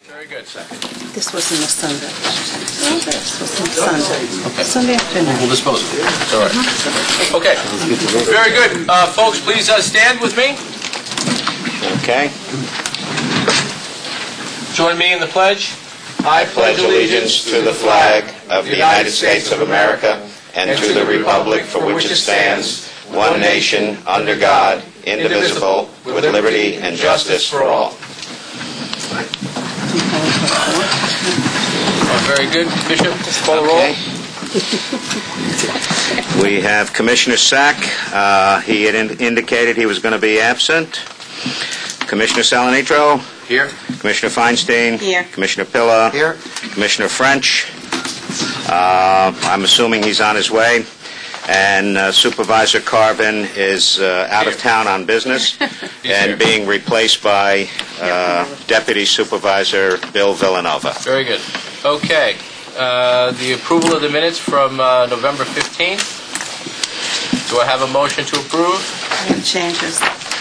Very good. This was on a Sunday. This was on Sunday. Okay. Sunday afternoon. We'll dispose of it. It's all right. Okay. Very good. Folks, please stand with me. Okay. Join me in the pledge. I pledge allegiance to the flag of the United States of America and to the republic for which it stands, one nation, under God, indivisible, with liberty and justice for all. Very good. Bishop, call the roll. Okay. We have Commissioner Sack. He had indicated he was going to be absent. Commissioner Salanitro. Here. Commissioner Feinstein. Here. Commissioner Pilla. Here. Commissioner French. I'm assuming he's on his way. And Supervisor Carvin is out of town on business and being replaced by Deputy Supervisor Bill Villanova. Very good. Okay. The approval of the minutes from November 15th. Do I have a motion to approve? I have changes.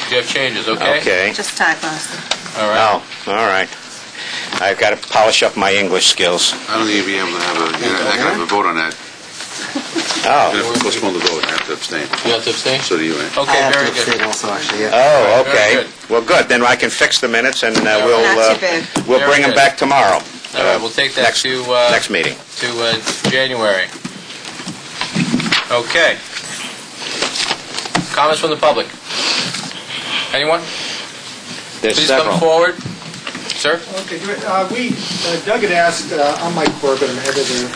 Do you have changes? Okay. Okay. Just typos. All right. Oh, all right. I've got to polish up my English skills. I don't think you'll be able to have a, you're not going to have a vote on that. You're Oh. going to have to postpone the vote and have to abstain. You have to abstain? So do you, Ann. Okay, very good. Also, actually, yeah. Oh, Very okay. good. Well, good. Then I can fix the minutes, and Not too bad. we'll Very bring them good. back tomorrow. All right, we'll take that Next meeting. to January. Okay. Comments from the public? Anyone? There's Please several. come forward. Sir? Okay, Doug had asked, I'm Mike Corbett, I'm head of the...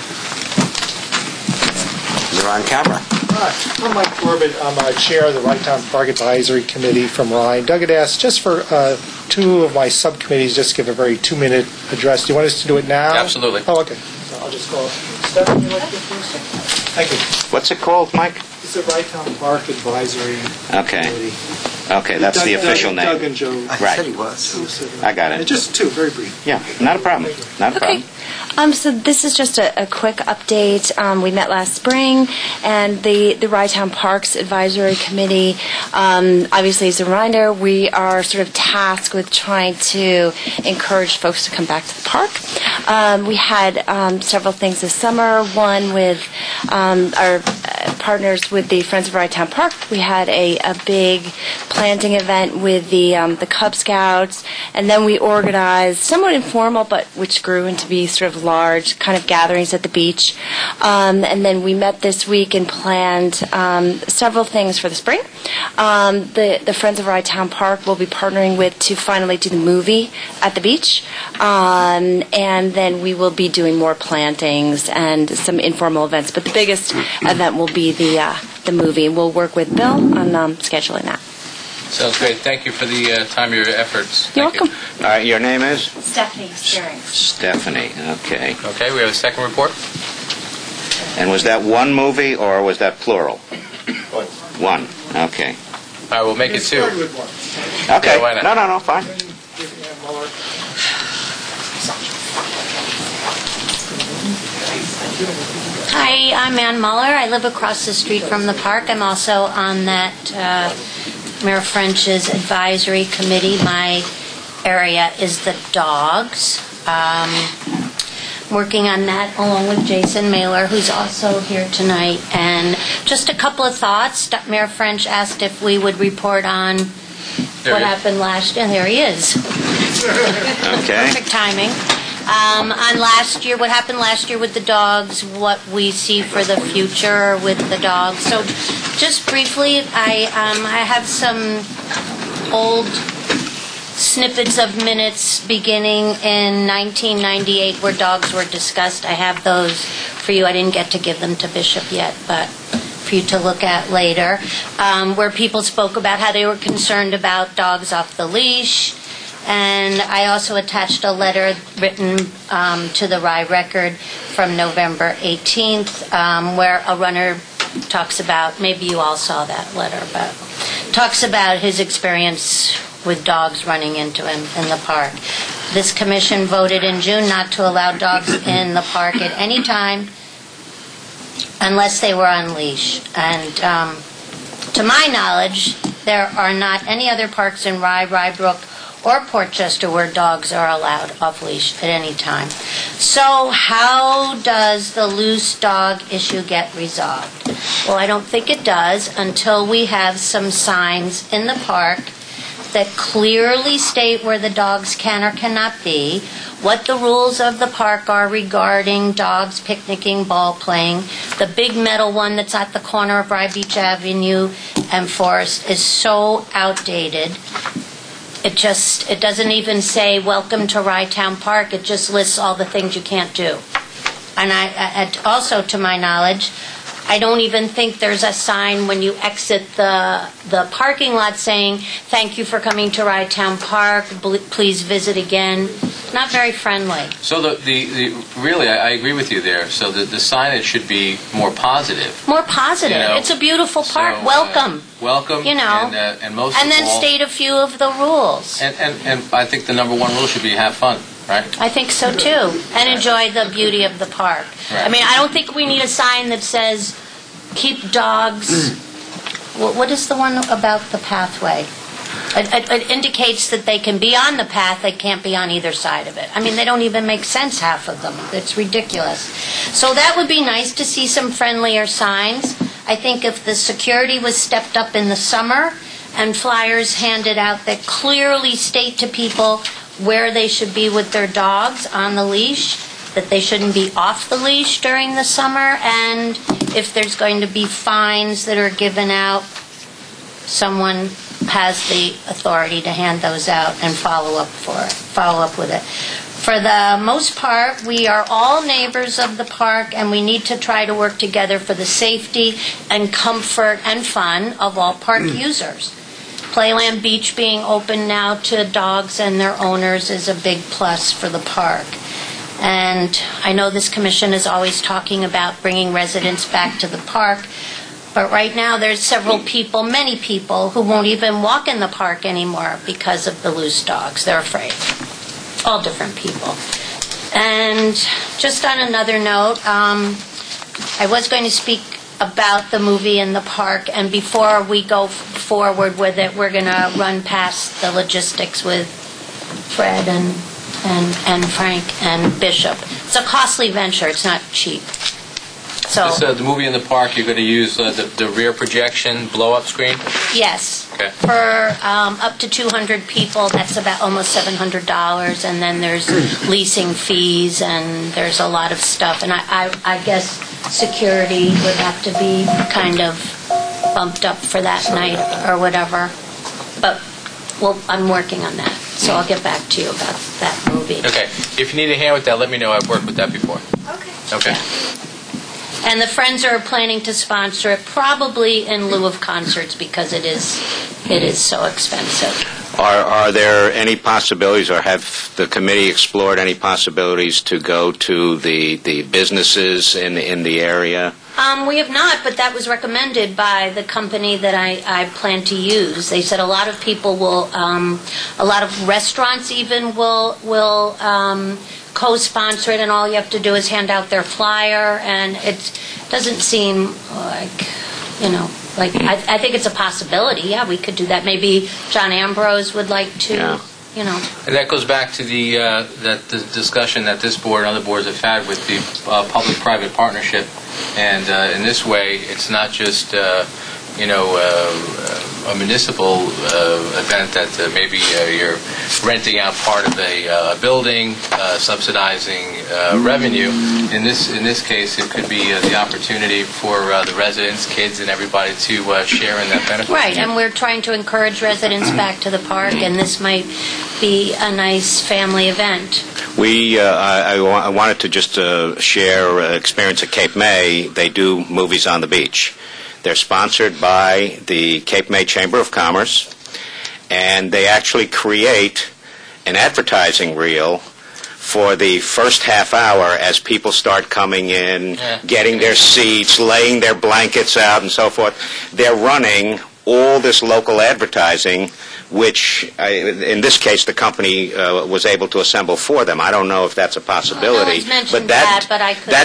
You're on camera. I'm Mike Corbett, I'm chair of the Right Town Park Advisory Committee from Rhine. Doug had asked, just for two of my subcommittees, just give a very 2-minute address. Do you want us to do it now? Absolutely. Oh, okay. So I'll just call Stephanie, would you like to go first? Thank you. What's it called, Mike? It's the Right Town Park Advisory Okay. Committee. Okay, that's the official Doug name. and Joe. I Right. said he was. I got it. Just two, very brief. Yeah, not a problem. Not a Okay. problem. So this is just a quick update. We met last spring, and the Rye-Town Parks Advisory Committee, obviously as a reminder, we are sort of tasked with trying to encourage folks to come back to the park. We had several things this summer, one with our partners with the Friends of Rye-Town Park. We had a big planting event with the Cub Scouts, and then we organized, somewhat informal, but which grew into be sort of large kind of gatherings at the beach. And then we met this week and planned several things for the spring. The Friends of Rye-Town Park will be partnering with to finally do the movie at the beach. And then we will be doing more plantings and some informal events. But the biggest event will be the movie. We'll work with Bill on scheduling that. Sounds great. Thank you for the time, your efforts. You're Thank welcome. All right, your name is? Stephanie Stearings. Stephanie, okay. You. Okay, we have a second report. And was that one movie, or was that plural? One, okay. All right, we'll make it two. Start with one. Okay, Yeah, why not? no, fine. Mueller. Hi, I'm Ann Mueller. I live across the street from the park. I'm also on that Mayor French's advisory committee. My area is the dogs. Working on that along with Jason Mailer, who's also here tonight. And just a couple of thoughts. Mayor French asked if we would report on what happened last year. There he is. Okay. Perfect timing. On last year, what happened last year with the dogs, what we see for the future with the dogs. So just briefly, I have some old snippets of minutes beginning in 1998 where dogs were discussed. I have those for you. I didn't get to give them to Bishop yet, but for you to look at later, where people spoke about how they were concerned about dogs off the leash. And I also attached a letter written to the Rye Record from November 18th, where a runner talks about, maybe you all saw that letter, but talks about his experience with dogs running into him in the park. This commission voted in June not to allow dogs in the park at any time unless they were on leash. And to my knowledge, there are not any other parks in Rye, Rybrook, or Portchester where dogs are allowed off-leash at any time. So how does the loose dog issue get resolved? Well, I don't think it does until we have some signs in the park that clearly state where the dogs can or cannot be, what the rules of the park are regarding dogs picnicking, ball playing. The big metal one that's at the corner of Rye Beach Avenue and Forest is so outdated. It doesn't even say welcome to Rye Town Park. It just lists all the things you can't do. And I also, to my knowledge, I don't even think there's a sign when you exit the parking lot saying, thank you for coming to Rye Town Park, please visit again. Not very friendly. So really, I agree with you there. So the signage should be more positive. More positive. You know? It's a beautiful park. So, welcome. Welcome. You know. And most and of then all, state a few of the rules. And I think the number one rule should be have fun. Right? I think so too, and enjoy the beauty of the park. Right. I mean, I don't think we need a sign that says, keep dogs. What is the one about the pathway? It indicates that they can be on the path, they can't be on either side of it. I mean, they don't even make sense, half of them. It's ridiculous. So that would be nice to see some friendlier signs. I think if the security was stepped up in the summer and flyers handed out that clearly state to people where they should be with their dogs on the leash, that they shouldn't be off the leash during the summer, and if there's going to be fines that are given out, someone has the authority to hand those out and follow up with it. For the most part, we are all neighbors of the park, and we need to try to work together for the safety and comfort and fun of all park users. Playland Beach being open now to dogs and their owners is a big plus for the park. And I know this commission is always talking about bringing residents back to the park, but right now there's several people, many people, who won't even walk in the park anymore because of the loose dogs. They're afraid. All different people. And just on another note, I was going to speak about the movie in the park, and before we go forward with it, we're going to run past the logistics with Fred and Frank and Bishop. It's a costly venture. It's not cheap. So the movie in the park, you're going to use the rear projection blow-up screen? Yes. Okay. For up to 200 people, that's about almost $700, and then there's leasing fees, and there's a lot of stuff. And I guess security would have to be kind of bumped up for that night or whatever. But I'm working on that, so I'll get back to you about that movie. Okay. If you need a hand with that, let me know. I've worked with that before. Okay. Yeah. And the Friends are planning to sponsor it, probably in lieu of concerts, because it is so expensive. Are there any possibilities, or have the committee explored any possibilities to go to the businesses in the area? We have not, but that was recommended by the company that I plan to use. They said a lot of people will, a lot of restaurants even will co-sponsor it, and all you have to do is hand out their flyer, and it doesn't seem like, I think it's a possibility. Yeah, we could do that. Maybe John Ambrose would like to, And that goes back to the discussion that this board and other boards have had with the public-private partnership. And in this way, it's not just, a municipal event that maybe you're renting out part of a building, subsidizing revenue. In this case, it could be the opportunity for the residents, kids, and everybody to share in that benefit. Right, and we're trying to encourage residents back to the park, and this might be a nice family event. I wanted to just share experience at Cape May. They do movies on the beach. They're sponsored by the Cape May Chamber of Commerce, and they actually create an advertising reel for the first half hour as people start coming in, getting their seats, laying their blankets out, and so forth. They're running all this local advertising, which, in this case, the company was able to assemble for them. I don't know if that's a possibility, but that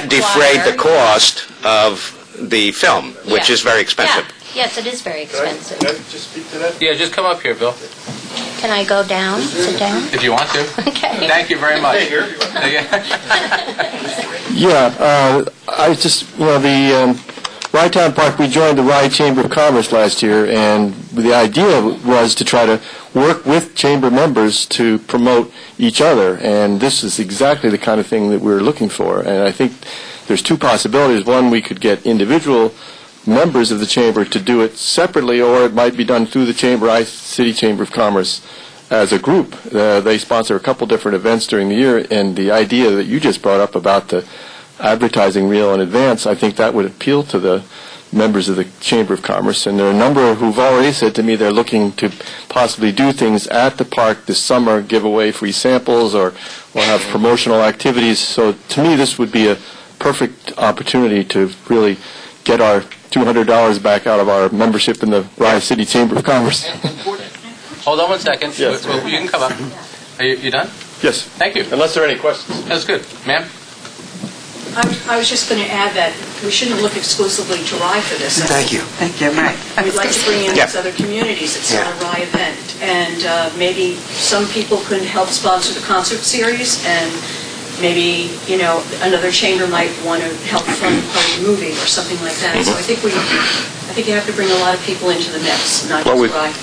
defrayed the cost of the film, which is very expensive. Yeah. Yes, it is very expensive. Can I just speak to that? Yeah, just come up here, Bill. Can I go down, sit down? If you want to. Okay. Thank you very much. Yeah, I just, the Rye Town Park, we joined the Rye Chamber of Commerce last year, and the idea was to try to work with chamber members to promote each other, and this is exactly the kind of thing that we're looking for. And I think there's two possibilities. One, we could get individual members of the chamber to do it separately, or it might be done through the chamber, City Chamber of Commerce, as a group. They sponsor a couple different events during the year, and the idea that you just brought up about the advertising reel in advance, I think that would appeal to the members of the Chamber of Commerce. And there are a number who've already said to me they're looking to possibly do things at the park this summer, give away free samples or have promotional activities. So to me, this would be a perfect opportunity to really get our $200 back out of our membership in the Rye City Chamber of Commerce. Hold on one second. Yes. You can come up. Are you done? Yes. Thank you. Unless there are any questions. That's good. Ma'am? I was just going to add that we shouldn't look exclusively to Rye for this. Thank you. Thank you. Right. We'd like to bring in these other communities. It's not a Rye event. And maybe some people could help sponsor the concert series, and maybe, another chamber might want to help fund part of the movie or something like that. So I think you have to bring a lot of people into the mix, not just Rye.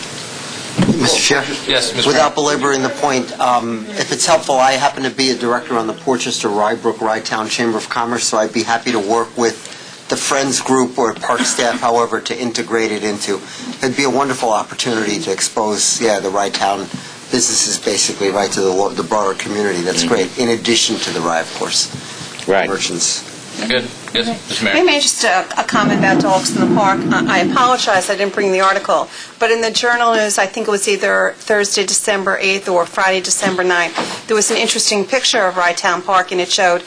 Mr. Chair? Yes, Mr. Without belaboring the point, if it's helpful, I happen to be a director on the Portchester Rybrook Rye-Town Chamber of Commerce, so I'd be happy to work with the Friends group or park staff, however, to integrate it into. It'd be a wonderful opportunity to expose, the Rye-Town businesses basically right to the broader community. That's great, in addition to the Rye, of course. Right. Merchants. Good. Yes, Mr. Mayor. Maybe just a comment about dogs in the park. I apologize, I didn't bring the article, but in the Journal News, I think it was either Thursday, December 8th or Friday, December 9th, there was an interesting picture of Rye Town Park, and it showed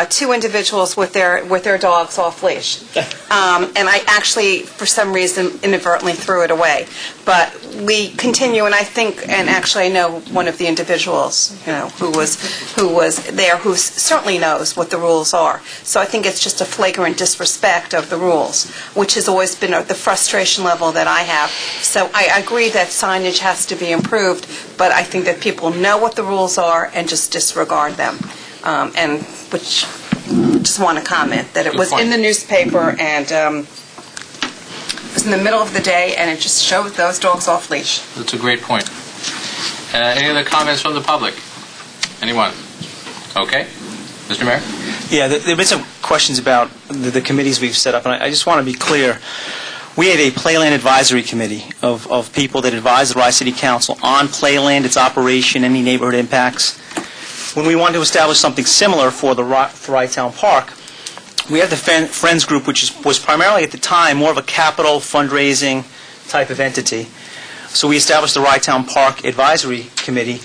two individuals with their dogs off leash. And I actually, for some reason, inadvertently threw it away. But we continue, and I think, and actually I know one of the individuals, who was there, who certainly knows what the rules are. So I think it's just a flagrant disrespect of the rules, which has always been the frustration level that I have. So I agree that signage has to be improved, but I think that people know what the rules are and just disregard them. And which, just want to comment that it was in the newspaper, and it was in the middle of the day, and it just showed those dogs off leash. That's a great point. Any other comments from the public? Anyone? Okay. Mr. Mayor? Yeah, there have been some questions about the committees we've set up, and I just want to be clear. We have a Playland Advisory Committee of people that advise the Rye City Council on Playland, its operation, any neighborhood impacts. When we wanted to establish something similar for the Rye Town Park, we have the Friends Group, which was primarily at the time more of a capital fundraising type of entity. So we established the Rye Town Park Advisory Committee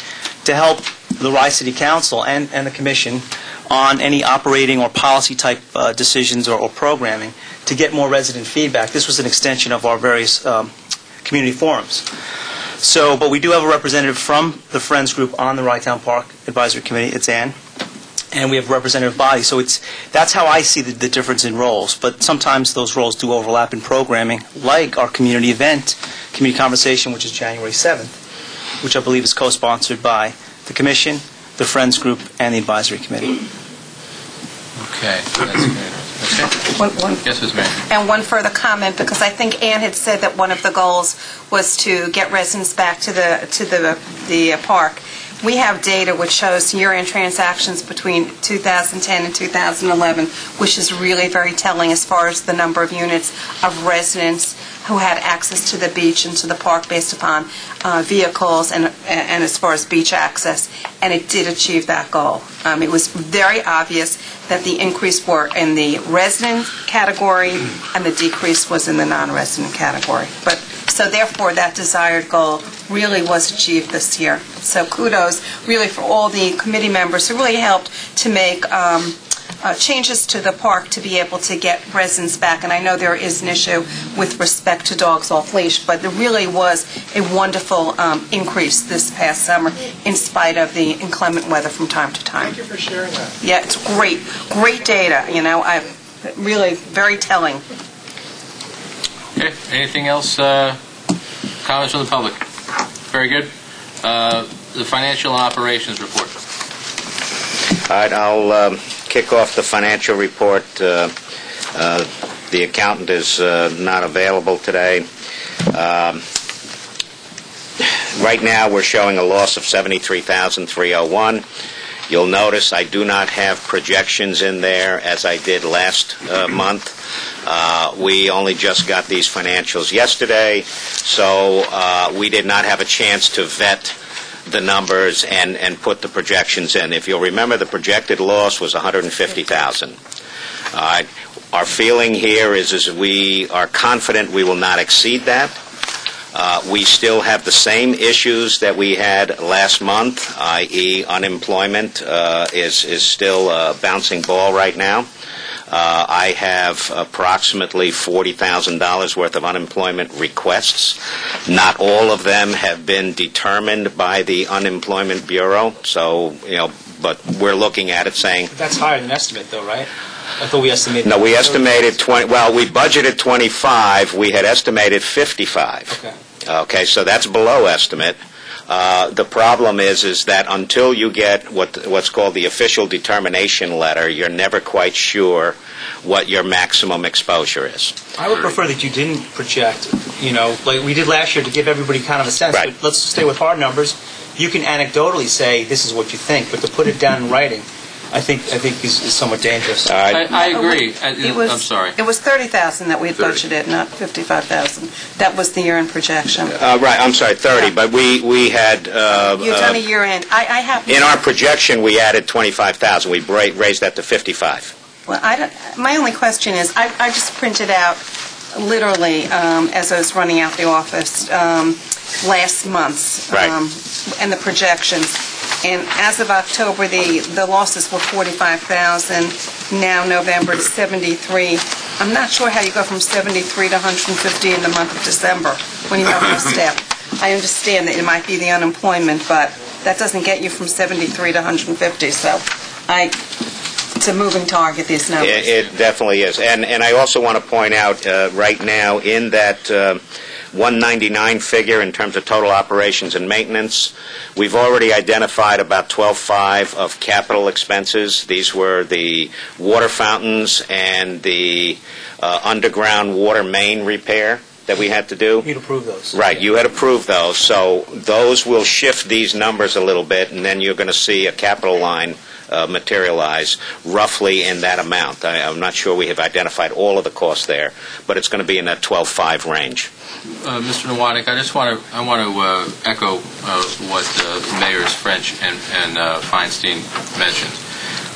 to help the Rye City Council and the Commission on any operating or policy type decisions or programming to get more resident feedback. This was an extension of our various community forums. But we do have a representative from the Friends Group on the Rye Town Park Advisory Committee. It's Ann. And we have a representative body. So that's how I see the difference in roles. But sometimes those roles do overlap in programming, like our community event, Community Conversation, which is January 7th, which I believe is co-sponsored by the Commission, the Friends Group, and the Advisory Committee. Okay, that's good. Yes, Ms. Mayor. And one further comment, because I think Ann had said that one of the goals was to get residents back to the park. We have data which shows year-end transactions between 2010 and 2011, which is really very telling as far as the number of units of residents who had access to the beach and to the park based upon vehicles and as far as beach access, and it did achieve that goal. It was very obvious that the increase were in the resident category and the decrease was in the non-resident category. So therefore, that desired goal really was achieved this year. So kudos really for all the committee members who really helped to make changes to the park to be able to get residents back. And I know there is an issue with respect to dogs off leash, but there really was a wonderful increase this past summer in spite of the inclement weather from time to time. Thank you for sharing that. Yeah, it's great data. Really very telling. Okay. Anything else? Comments from the public? Very good. The financial operations report. All right, I'll kick off the financial report. The accountant is not available today. Right now, we're showing a loss of $73,301. You'll notice I do not have projections in there as I did last month. We only just got these financials yesterday, so we did not have a chance to vet the numbers and put the projections in. If you'll remember, the projected loss was $150,000. Our feeling here is we are confident we will not exceed that. We still have the same issues that we had last month, i.e. unemployment is still a bouncing ball right now. I have approximately $40,000 worth of unemployment requests. Not all of them have been determined by the Unemployment Bureau, so, but we're looking at it saying... That's higher than estimate, though, right? I thought we estimated... No, we estimated 20... Well, we budgeted 25. We had estimated 55. Okay, so that's below estimate. The problem is that until you get what's called the official determination letter, you're never quite sure what your maximum exposure is. I would prefer that you didn't project, like we did last year to give everybody kind of a sense. Right. But let's stay with hard numbers. You can anecdotally say this is what you think, but to put it down in writing, I think is somewhat dangerous. I agree. I'm sorry. It was $30,000 that we had budgeted, not $55,000. That was the year-end projection. Right, I'm sorry, 30, but we had... You've done a year-end. I have... In our projection, we added 25,000. We raised that to 55. Well, my only question is, I just printed out, literally, as I was running out the office, last month's, right. And the projections. And as of October, the losses were $45,000. Now November it's $73,000. I'm not sure how you go from $73,000 to $150,000 in the month of December when you have no step. I understand that it might be the unemployment, but that doesn't get you from $73,000 to $150,000. So it's a moving target, these numbers. It definitely is. And I also want to point out right now in that 199 figure in terms of total operations and maintenance, we've already identified about 12.5 of capital expenses. These were the water fountains and the underground water main repair that we had to do. You'd approve those. Right, you had approved those. So those will shift these numbers a little bit, and then you're going to see a capital line materialize roughly in that amount. I'm not sure we have identified all of the costs there, but it's going to be in that 12.5 range. Mr. Nowotnik, I want to echo what Mayors French and Feinstein mentioned.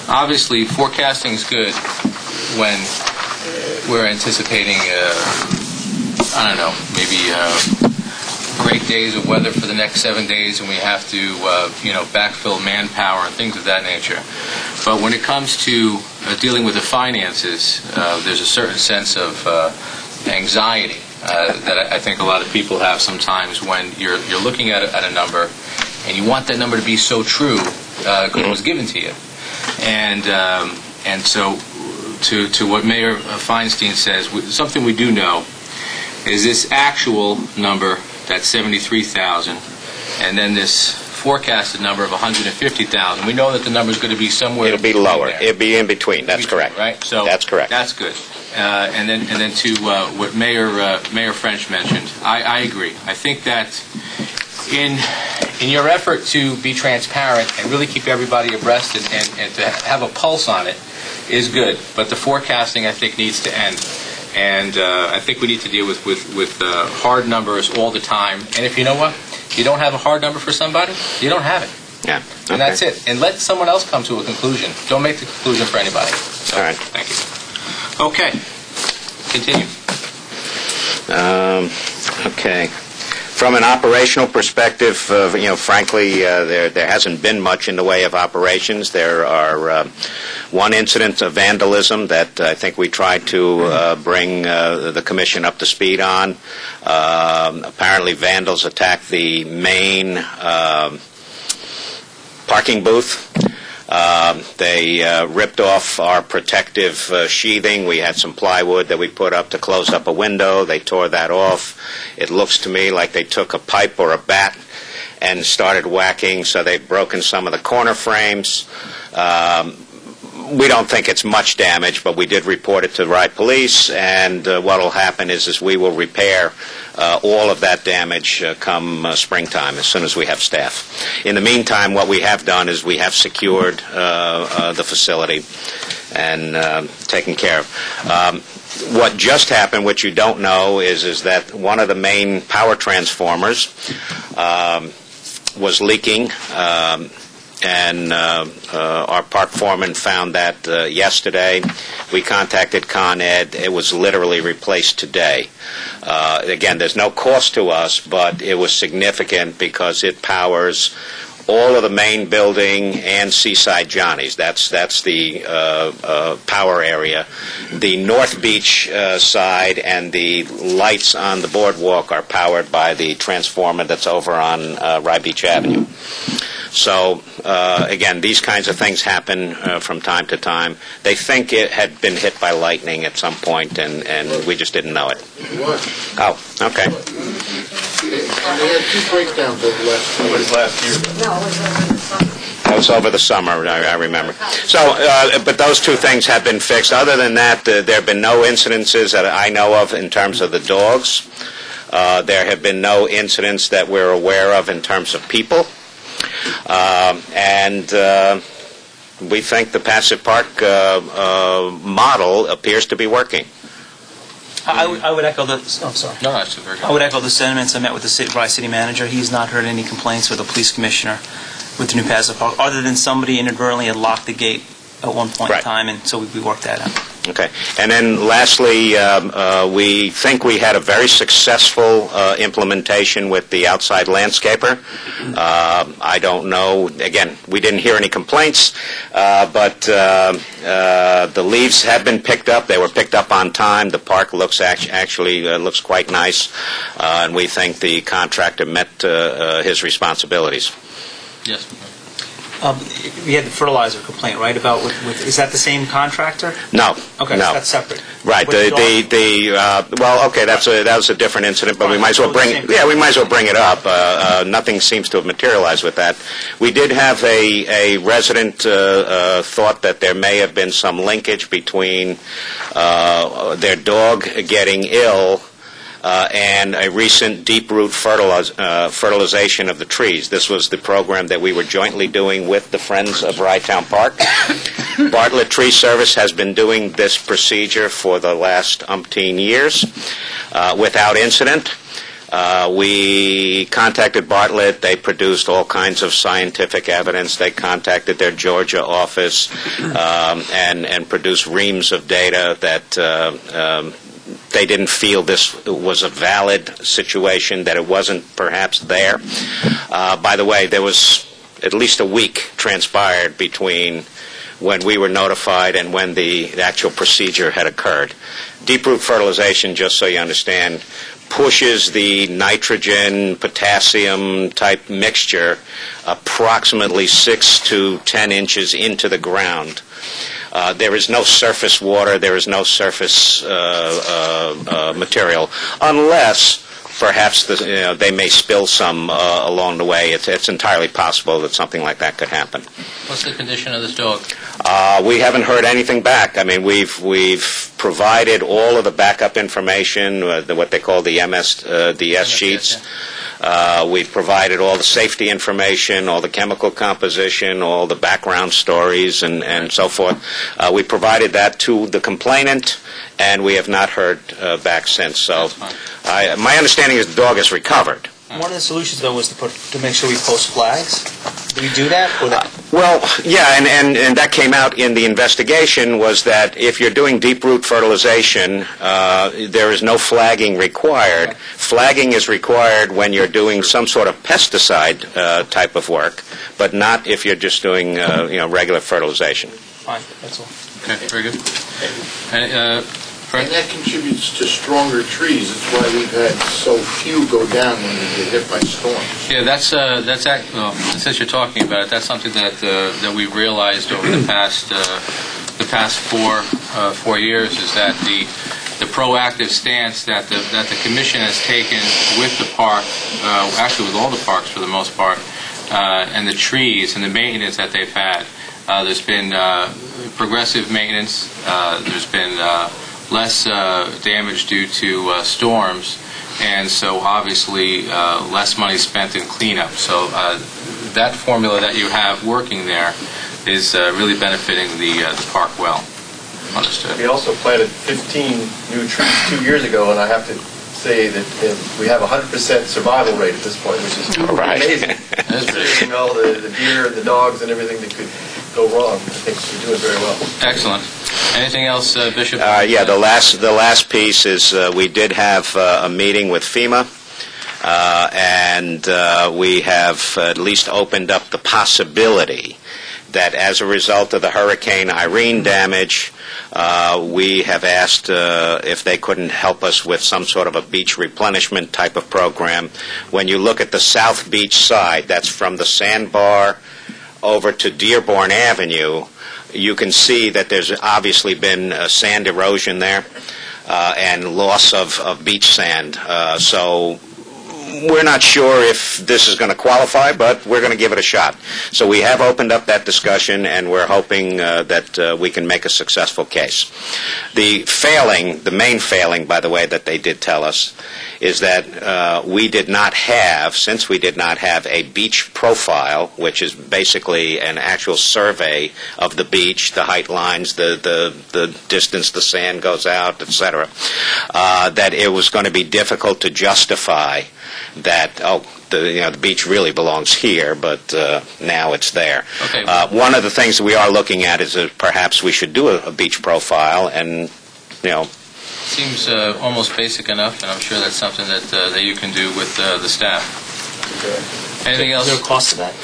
Obviously, forecasting is good when we're anticipating, maybe great days of weather for the next 7 days, and we have to, backfill manpower and things of that nature. But when it comes to dealing with the finances, there's a certain sense of anxiety that I think a lot of people have sometimes when you're looking at a number, and you want that number to be so true because it was given to you. And so, to what Mayor Feinstein says, something we do know is this actual number, that's 73,000, and then this forecasted number of 150,000. We know that the number is going to be somewhere. It'll be lower. There. It'll be in between. That's correct. Right. So that's correct. That's good. And then to what Mayor French mentioned, I agree. I think that in your effort to be transparent and really keep everybody abreast and to have a pulse on it is good. But the forecasting, I think, needs to end. And I think we need to deal with hard numbers all the time. And if you know what, you don't have a hard number for somebody, you don't have it. Yeah. Okay. And that's it. And let someone else come to a conclusion. Don't make the conclusion for anybody. So, all right. Thank you. Okay. Continue. Okay. From an operational perspective, frankly, there hasn't been much in the way of operations. There are one incident of vandalism that I think we tried to bring the commission up to speed on. Apparently, vandals attacked the main parking booth. They ripped off our protective sheathing. We had some plywood that we put up to close up a window. They tore that off. It looks to me like they took a pipe or a bat and started whacking, so they've broken some of the corner frames. We don't think it's much damage, but we did report it to the Rye Police, and what will happen is we will repair all of that damage come springtime, as soon as we have staff. In the meantime, what we have done is we have secured the facility and taken care of. What just happened, which you don't know, is that one of the main power transformers was leaking, and our park foreman found that yesterday. We contacted Con Ed. It was literally replaced today. Again, there's no cost to us, but it was significant because it powers all of the main building and Seaside Johnny's. That's the power area. The North Beach side and the lights on the boardwalk are powered by the transformer that's over on Rye Beach Avenue. So, again, these kinds of things happen from time to time. They think it had been hit by lightning at some point, and we just didn't know it. Oh, okay. And they had 2 breakdowns over last year. No, it was over the summer. That was over the summer, I remember. So, but those 2 things have been fixed. Other than that, there have been no incidences that I know of in terms of the dogs. There have been no incidents that we're aware of in terms of people. And we think the passive park model appears to be working. I would echo the. Oh, sorry. No, that's very good. I would echo the sentiments. I met with the Rye City manager. He's not heard any complaints with the police commissioner with the new passive park, other than somebody inadvertently had locked the gate at one point in time, and so we worked that out. Okay. And then lastly, we think we had a very successful implementation with the outside landscaper. I don't know. Again, we didn't hear any complaints, but the leaves have been picked up. They were picked up on time. The park looks actually looks quite nice, and we think the contractor met his responsibilities. Yes. We had the fertilizer complaint, right? About is that the same contractor? No. Okay, no. So that's separate. Right. Well, okay, that was a different incident, but we might as well bring it up. Nothing seems to have materialized with that. We did have a resident thought that there may have been some linkage between their dog getting ill and a recent deep-root fertilization of the trees. This was the program that we were jointly doing with the Friends of Rytown Park. Bartlett Tree Service has been doing this procedure for the last umpteen years without incident. We contacted Bartlett. They produced all kinds of scientific evidence. They contacted their Georgia office and produced reams of data that they didn't feel this was a valid situation, that it wasn't perhaps there. By the way, there was at least a week transpired between when we were notified and when the actual procedure had occurred. Deep-root fertilization, just so you understand, pushes the nitrogen, potassium type mixture approximately 6 to 10 inches into the ground. There is no surface water, there is no surface material, unless perhaps they may spill some along the way. It's entirely possible that something like that could happen. What's the condition of this dog? We haven't heard anything back. I mean, we've provided all of the backup information, what they call the MSDS sheets. We've provided all the safety information, all the chemical composition, all the background stories, and so forth. We provided that to the complainant, and we have not heard back since. So, my understanding is the dog is recovered. One of the solutions, though, was to make sure we post flags. Did we do that? Or that? Well, yeah, and that came out in the investigation, was that if you're doing deep-root fertilization, there is no flagging required. Okay. Flagging is required when you're doing some sort of pesticide type of work, but not if you're just doing regular fertilization. Fine, that's all. Okay, very good. And that contributes to stronger trees. That's why we've had so few go down when they get hit by storms. Yeah, since you're talking about it, that's something that we've realized over the past 4 years, is that the proactive stance that the Commission has taken with the park, actually with all the parks for the most part, and the trees and the maintenance that they've had. There's been progressive maintenance. There's been less damage due to storms, and so obviously less money spent in cleanup. So that formula that you have working there is really benefiting the park well. Understood. We also planted 15 new trees 2 years ago, and I have to say that we have a 100% survival rate at this point, which is amazing. Considering all the deer and the dogs and everything that could go wrong. I think we're doing very well. Excellent. Anything else, Bishop? Yeah, the last piece is we did have a meeting with FEMA, and we have at least opened up the possibility that as a result of the Hurricane Irene damage, we have asked if they couldn't help us with some sort of a beach replenishment type of program. When you look at the South Beach side, that's from the sandbar over to Dearborn Avenue, you can see that there's obviously been sand erosion there and loss of beach sand. So we're not sure if this is going to qualify, but we're going to give it a shot. So we have opened up that discussion, and we're hoping that we can make a successful case. The main failing, by the way, that they did tell us, is that we did not have, since we did not have a beach profile, which is basically an actual survey of the beach, the height lines, the distance the sand goes out, etc., that it was going to be difficult to justify that, the beach really belongs here, but now it's there. Okay. One of the things that we are looking at is that perhaps we should do a beach profile, and, Seems almost basic enough, and I'm sure that's something that you can do with the staff. Anything else? Is there a cost to that?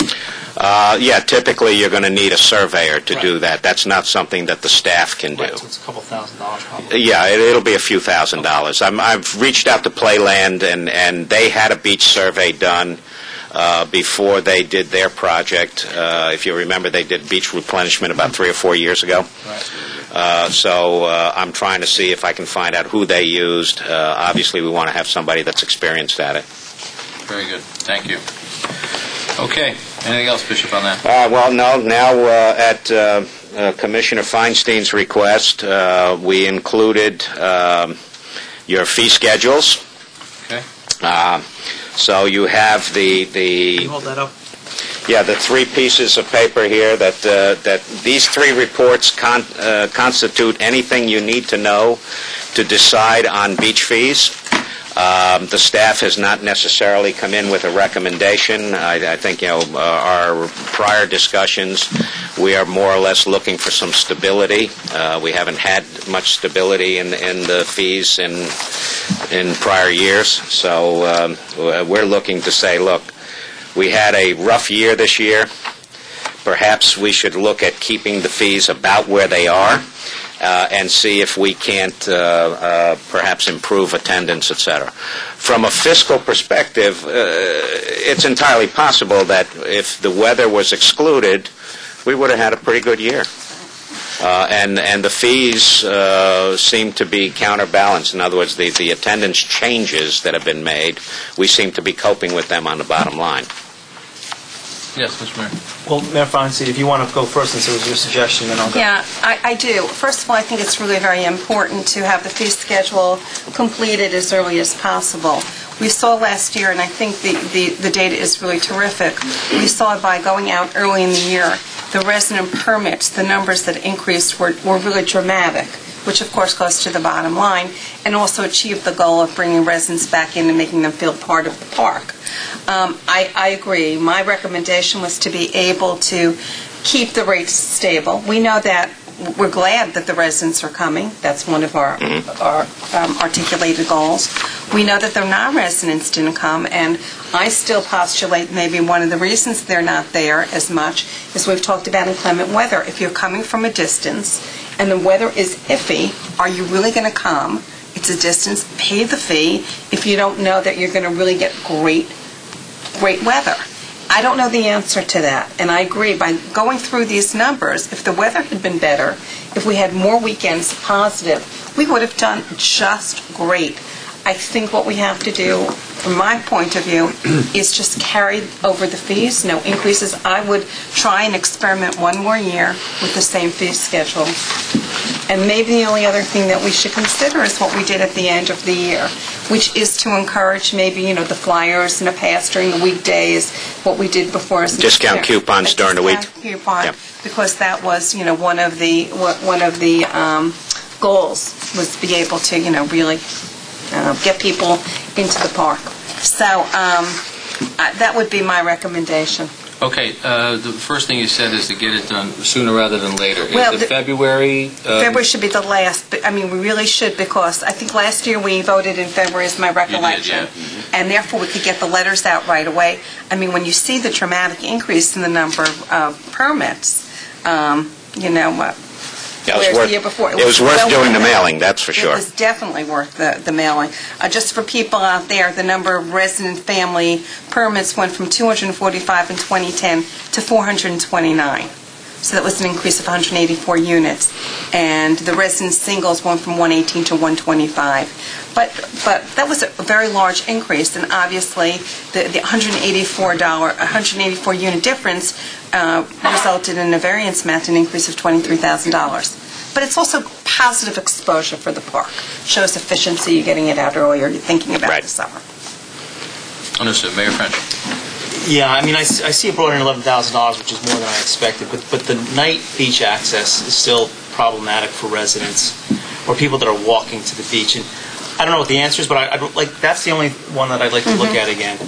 Yeah, typically you're going to need a surveyor to do that. That's not something that the staff can do. Right, so it's a couple $1,000s probably. Yeah, it'll be a few $1,000s. I've reached out to Playland, and they had a beach survey done before they did their project. If you remember, they did beach replenishment about 3 or 4 years ago. Right. So I'm trying to see if I can find out who they used. Obviously, we want to have somebody that's experienced at it. Very good. Thank you. Okay. Anything else, Bishop, on that? Well, no. Now, at Commissioner Feinstein's request, we included your fee schedules. Okay. So you have the Can you hold that up? Yeah, the 3 pieces of paper here that these 3 reports constitute anything you need to know to decide on beach fees. The staff has not necessarily come in with a recommendation. I think, our prior discussions, we are more or less looking for some stability. We haven't had much stability in the fees in prior years. So we're looking to say, look, we had a rough year this year. Perhaps we should look at keeping the fees about where they are and see if we can't perhaps improve attendance, etc. From a fiscal perspective, it's entirely possible that if the weather was excluded, we would have had a pretty good year. And the fees seem to be counterbalanced. In other words, the attendance changes that have been made, we seem to be coping with them on the bottom line. Yes, Mr. Mayor. Well, Mayor Feinstein, if you want to go first, since it was your suggestion, then I'll go. Yeah, I do. First of all, I think it's really very important to have the fee schedule completed as early as possible. We saw last year, and I think the data is really terrific, we saw by going out early in the year, the resident permits, the numbers that increased were really dramatic, which of course goes to the bottom line, and also achieved the goal of bringing residents back in and making them feel part of the park. I agree. My recommendation was to be able to keep the rates stable. We know that we're glad that the residents are coming. That's one of our articulated goals. We know that the non-residents didn't come, and I still postulate maybe one of the reasons they're not there as much is we've talked about inclement weather. If you're coming from a distance and the weather is iffy, are you really going to come? It's a distance, pay the fee if you don't know that you're going to really get great weather. I don't know the answer to that, and I agree. By going through these numbers, if the weather had been better, if we had more weekends positive, we would have done just great. I think what we have to do, from my point of view, is just carry over the fees, no increases. I would try and experiment one more year with the same fee schedule. And maybe the only other thing that we should consider is what we did at the end of the year, which is to encourage maybe, the flyers in the past during the weekdays, what we did before. Discount coupons during the week. Coupon, Yep. because that was, one of the goals was to be able to, really get people into the park. So that would be my recommendation. Okay, the first thing you said is to get it done sooner rather than later. Well, Is it February? February should be the last, but, we really should, because I think last year we voted in February, is my recollection. You did, yeah. And therefore, we could get the letters out right away. When you see the dramatic increase in the number of permits, whereas the year before, it was worth doing the mailing, that's for sure. It was definitely worth the mailing. Just for people out there, the number of resident family permits went from 245 in 2010 to 429. So that was an increase of 184 units. And the resident singles went from 118 to 125. But that was a very large increase, and obviously the $184 unit difference resulted in a variance amount, an increase of $23,000. But it's also positive exposure for the park. Shows efficiency, you're getting it out earlier, you're thinking about the summer. Understood. Mayor French. Yeah, I see it brought in $11,000, which is more than I expected, but the night beach access is still problematic for residents or people that are walking to the beach. And I don't know what the answer is, but that's the only one that I'd like to look at again.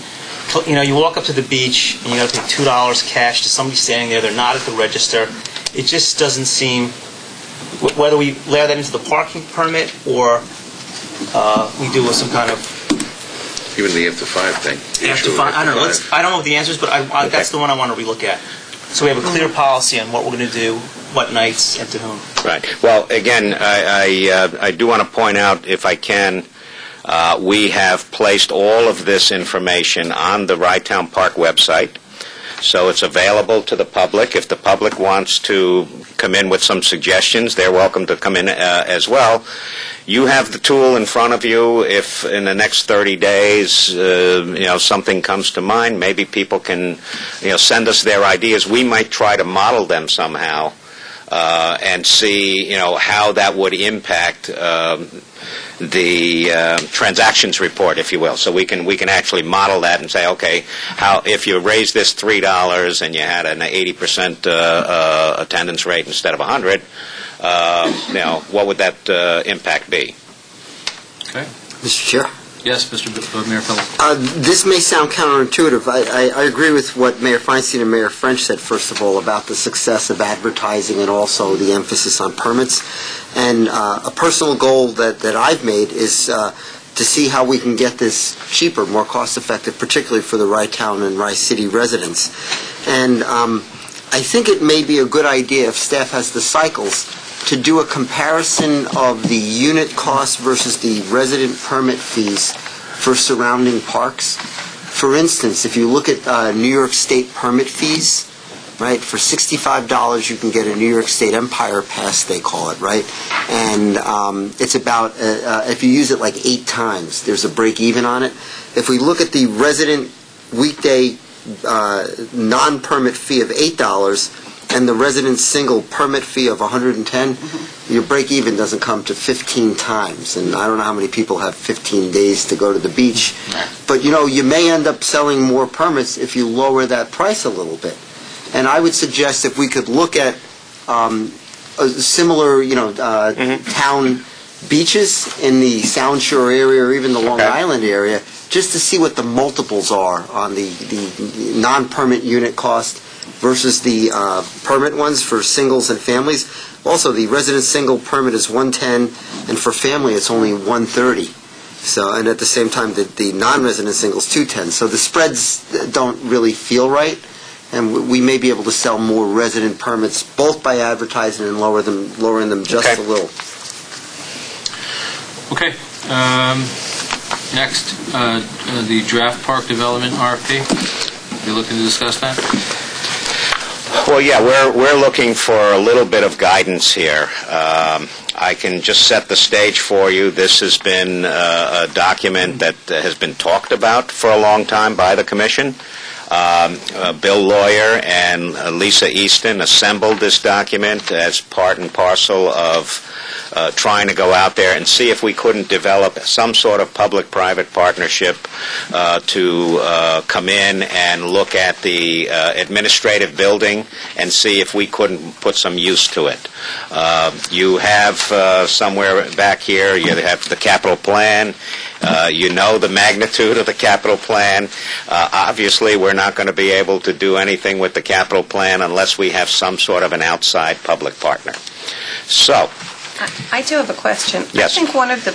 You walk up to the beach and you got to pay $2 cash to somebody standing there. They're not at the register. It just doesn't seem, whether we layer that into the parking permit or we do some kind of Even the after 5 thing. I don't know. I don't know what the answer is, but that's the one I want to relook at. So we have a clear policy on what we're going to do, what nights, and to whom. Right. Well, again, I do want to point out, if I can, we have placed all of this information on the Rye-Town Park website, so it's available to the public. If the public wants to come in with some suggestions, they're welcome to come in as well. You have the tool in front of you. If in the next 30 days, something comes to mind, maybe people can, send us their ideas. We might try to model them somehow and see, how that would impact the transactions report, if you will. So we can actually model that and say, okay, if you raise this $3 and you had an 80% attendance rate instead of 100. What would that impact be? Okay. Mr. Chair? Yes, Mr. Mayor Phillips. This may sound counterintuitive. I agree with what Mayor Feinstein and Mayor French said, first of all, about the success of advertising and also the emphasis on permits. And a personal goal that I've made is to see how we can get this cheaper, more cost-effective, particularly for the Rye-Town and Rye-City residents. And I think it may be a good idea, if staff has the cycles, to do a comparison of the unit cost versus the resident permit fees for surrounding parks. For instance, if you look at New York State permit fees, right, for $65 you can get a New York State Empire Pass, they call it, right? And it's about, if you use it like 8 times, there's a break even on it. If we look at the resident weekday non-permit fee of $8 and the resident single permit fee of $110, your break-even doesn't come to 15 times. And I don't know how many people have 15 days to go to the beach. But, you may end up selling more permits if you lower that price a little bit. And I would suggest if we could look at similar, town beaches in the Sound Shore area or even the Long Island area, just to see what the multiples are on the non-permit unit cost versus the permit ones for singles and families. Also, the resident single permit is $110, and for family it's only $130. So, and at the same time, the non-resident singles $210. So the spreads don't really feel right, and we may be able to sell more resident permits both by advertising and lowering them just a little. Okay. Next, the draft park development RFP. You looking to discuss that? Well, yeah, we're looking for a little bit of guidance here. I can just set the stage for you. This has been a document that has been talked about for a long time by the Commission. Bill Lawyer and Lisa Easton assembled this document as part and parcel of trying to go out there and see if we couldn't develop some sort of public-private partnership to come in and look at the administrative building and see if we couldn't put some use to it. You have somewhere back here, you have the capital plan. You know the magnitude of the capital plan. Obviously, we're not going to be able to do anything with the capital plan unless we have some sort of an outside public partner. So, I do have a question. Yes. I think one of the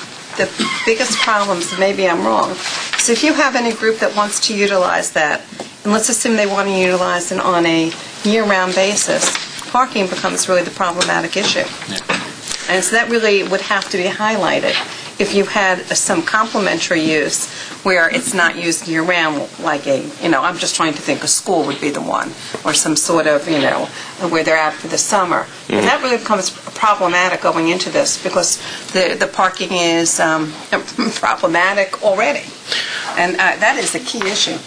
biggest problems, maybe I'm wrong, is if you have any group that wants to utilize that, and let's assume they want to utilize it on a year-round basis, parking becomes really the problematic issue. And so that really would have to be highlighted. If you had some complementary use where it's not used year-round, like I'm just trying to think a school would be the one, or some sort of, where they're out for the summer. Mm-hmm. And that really becomes problematic going into this because the parking is problematic already. And that is a key issue.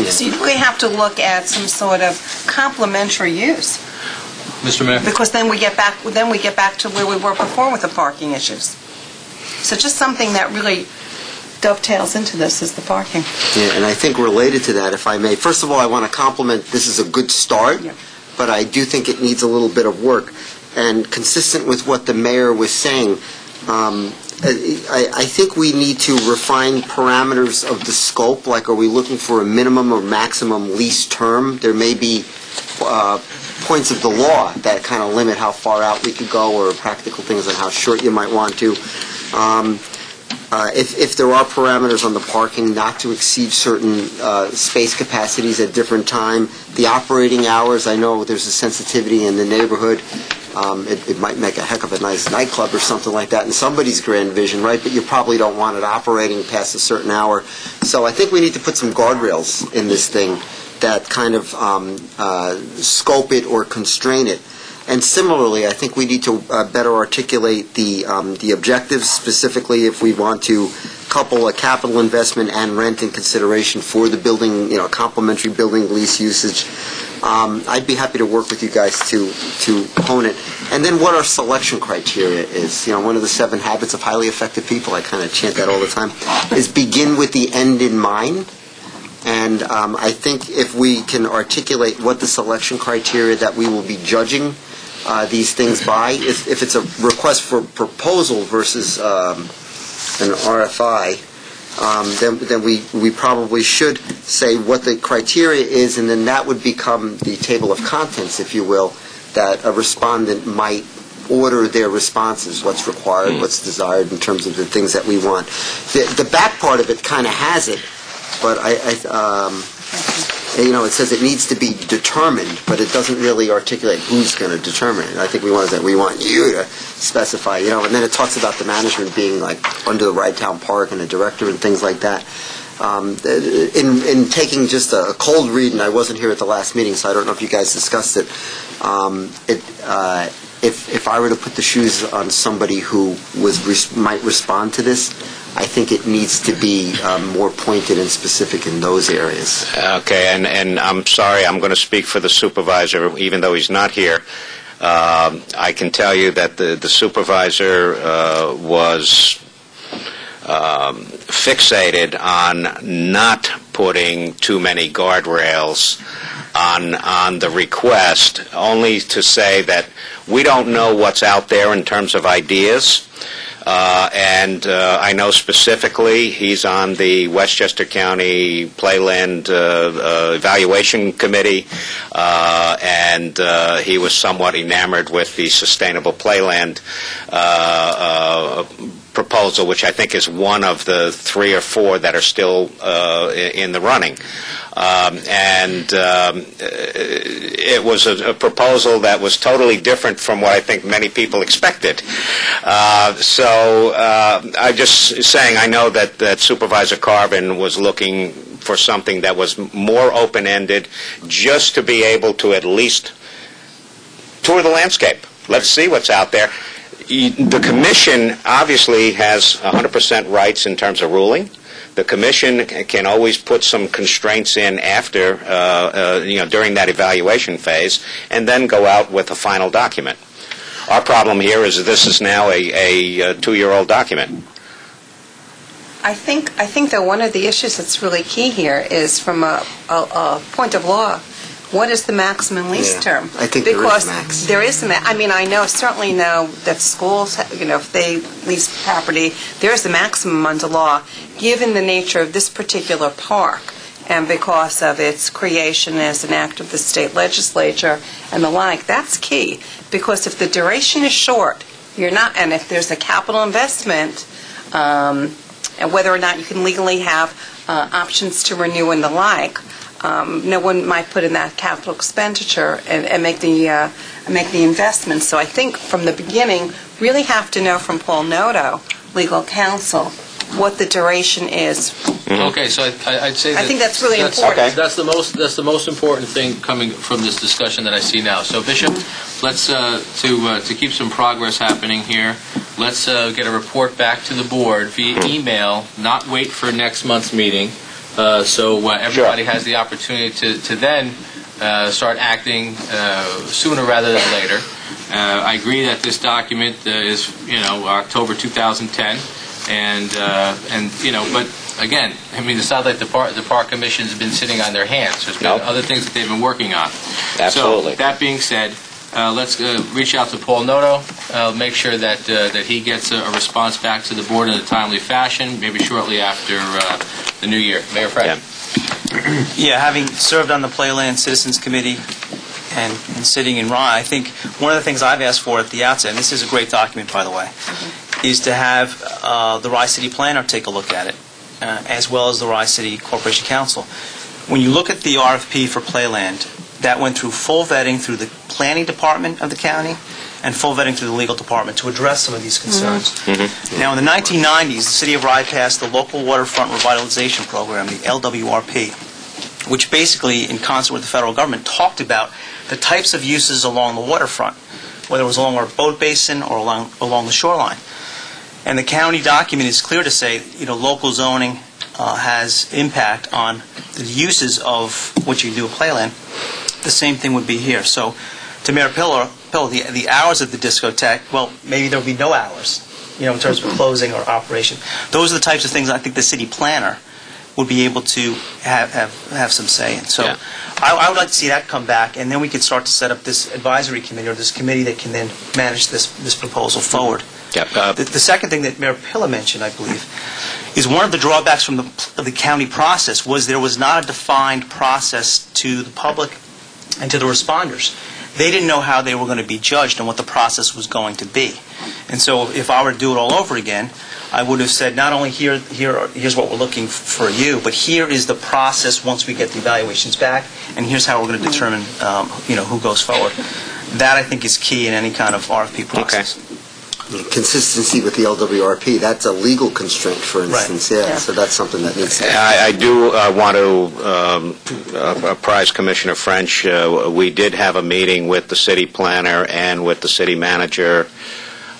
Yeah. So you really have to look at some sort of complementary use. Mr. Mayor? Because then we get back to where we were before with the parking issues. So just something that really dovetails into this is the parking. Yeah, and I think related to that, if I may, first of all, I want to compliment, this is a good start, but I do think it needs a little bit of work. And consistent with what the mayor was saying, I think we need to refine parameters of the scope, like are we looking for a minimum or maximum lease term? There may be points of the law that kind of limit how far out we could go, or practical things on how short you might want to. If there are parameters on the parking, not to exceed certain space capacities at different time. The operating hours, I know there's a sensitivity in the neighborhood. It might make a heck of a nice nightclub or something like that in somebody's grand vision, right? But you probably don't want it operating past a certain hour. So I think we need to put some guardrails in this thing that kind of scope it or constrain it. And similarly, I think we need to better articulate the objectives, specifically if we want to couple a capital investment and rent in consideration for the building, complementary building lease usage. I'd be happy to work with you guys to hone it. And then what our selection criteria is. One of the 7 habits of highly effective people, I kind of chant that all the time, is begin with the end in mind. And I think if we can articulate what the selection criteria that we will be judging these things by, if it's a request for proposal versus an RFI, then we probably should say what the criteria is, and then that would become the table of contents, if you will, that a respondent might order their responses, what's required, what's desired in terms of the things that we want. The back part of it kind of has it, but it says it needs to be determined, but it doesn't really articulate who's going to determine it. I think we want you to specify, and then it talks about the management being like under the Ride Town Park and a director and things like that. In taking just a cold read, and I wasn't here at the last meeting, so I don't know if you guys discussed it. If I were to put the shoes on somebody who might respond to this, I think it needs to be more pointed and specific in those areas. Okay, and I'm sorry, I'm going to speak for the supervisor, even though he's not here. I can tell you that the supervisor was fixated on not putting too many guardrails on the request, only to say that we don't know what's out there in terms of ideas. And I know specifically he's on the Westchester County Playland Evaluation Committee, and he was somewhat enamored with the Sustainable Playland proposal, which I think is one of the 3 or 4 that are still in the running. It was a proposal that was totally different from what I think many people expected. So I'm just saying, I know that Supervisor Carvin was looking for something that was more open-ended, just to be able to at least tour the landscape. Let's see what's out there. The Commission obviously has 100% rights in terms of ruling. The Commission can always put some constraints in after, during that evaluation phase, and then go out with a final document. Our problem here is that this is now a 2-year-old document. I think that one of the issues that's really key here is from a point of law. What is the maximum lease term? I think because there is I certainly know that schools, if they lease property, there is a maximum under law, given the nature of this particular park, and because of its creation as an act of the state legislature and the like. That's key, because if the duration is short, and if there's a capital investment, and whether or not you can legally have options to renew and the like. No one might put in that capital expenditure and make the investment. So I think from the beginning, really have to know from Paul Noto, legal counsel, what the duration is. Okay, so I'd say I think that's really important. Okay. That's the most important thing coming from this discussion that I see now. So Bishop, let's to keep some progress happening here. Let's get a report back to the board via email. Not wait for next month's meeting. So everybody has the opportunity to then start acting sooner rather than later. I agree that this document is, October 2010, but again, it's not like the Park Commission has been sitting on their hands. There's been other things that they've been working on. Absolutely. So that being said, let's reach out to Paul Noto, make sure that he gets a response back to the board in a timely fashion, maybe shortly after the new year. Mayor Fred. Yeah, having served on the Playland Citizens Committee and sitting in Rye, I think one of the things I've asked for at the outset, and this is a great document, by the way, is to have the Rye City Planner take a look at it, as well as the Rye City Corporation Council. When you look at the RFP for Playland, that went through full vetting through the planning department of the county and full vetting through the legal department to address some of these concerns. Mm-hmm. Now, in the 1990s, the City of Rye passed the Local Waterfront Revitalization Program, the LWRP, which basically, in concert with the federal government, talked about the types of uses along the waterfront, whether it was along our boat basin or along the shoreline. And the county document is clear to say, local zoning has impact on the uses of what you do at Playland. The same thing would be here. So, to Mayor Pilla, the hours of the discotheque, well, maybe there will be no hours, in terms of closing or operation. Those are the types of things I think the city planner would be able to have some say in. So, I would like to see that come back, and then we could start to set up this advisory committee or this committee that can then manage this proposal forward. The second thing that Mayor Pilla mentioned, I believe, is one of the drawbacks from the county process was there was not a defined process to the public and to the responders. They didn't know how they were going to be judged and what the process was going to be. And so if I were to do it all over again, I would have said not only here's what we're looking for you, but here is the process once we get the evaluations back, and here's how we're going to determine who goes forward. That, I think, is key in any kind of RFP process. Okay. Consistency with the LWRP, that's a legal constraint, for instance. Right. So that's something that needs to I do want to apprise Commissioner French. We did have a meeting with the city planner and with the city manager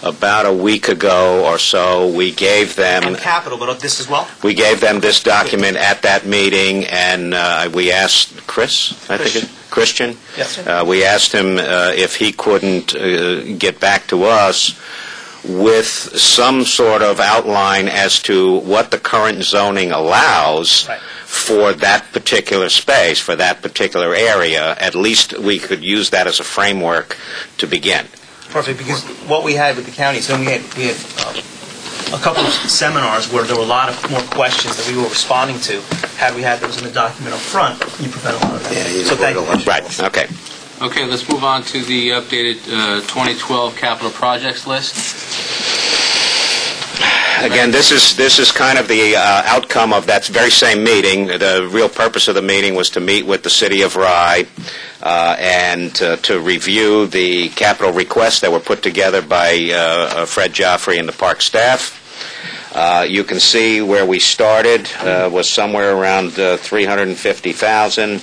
about a week ago or so. We gave them... And Capital, but this as well? We gave them this document at that meeting, and we asked Christian? Yes. We asked him if he couldn't get back to us with some sort of outline as to what the current zoning allows for that particular space, for that particular area. At least we could use that as a framework to begin. Perfect, because what we had with the county, so we had a couple of seminars where there were a lot of more questions that we were responding to. Had we had those in the document up front, you prevent a lot of that. So thank you. Right, okay. Okay, let's move on to the updated 2012 capital projects list. Again, this is kind of the outcome of that very same meeting. The real purpose of the meeting was to meet with the City of Rye and to review the capital requests that were put together by Fred Joffrey and the park staff. You can see where we started was somewhere around 350,000.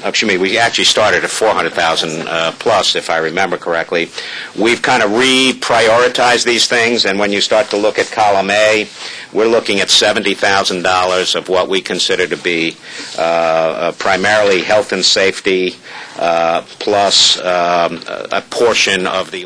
Excuse me, we actually started at 400,000 plus, if I remember correctly. We've kind of reprioritized these things, and when you start to look at column A, we're looking at $70,000 of what we consider to be primarily health and safety, plus a portion of the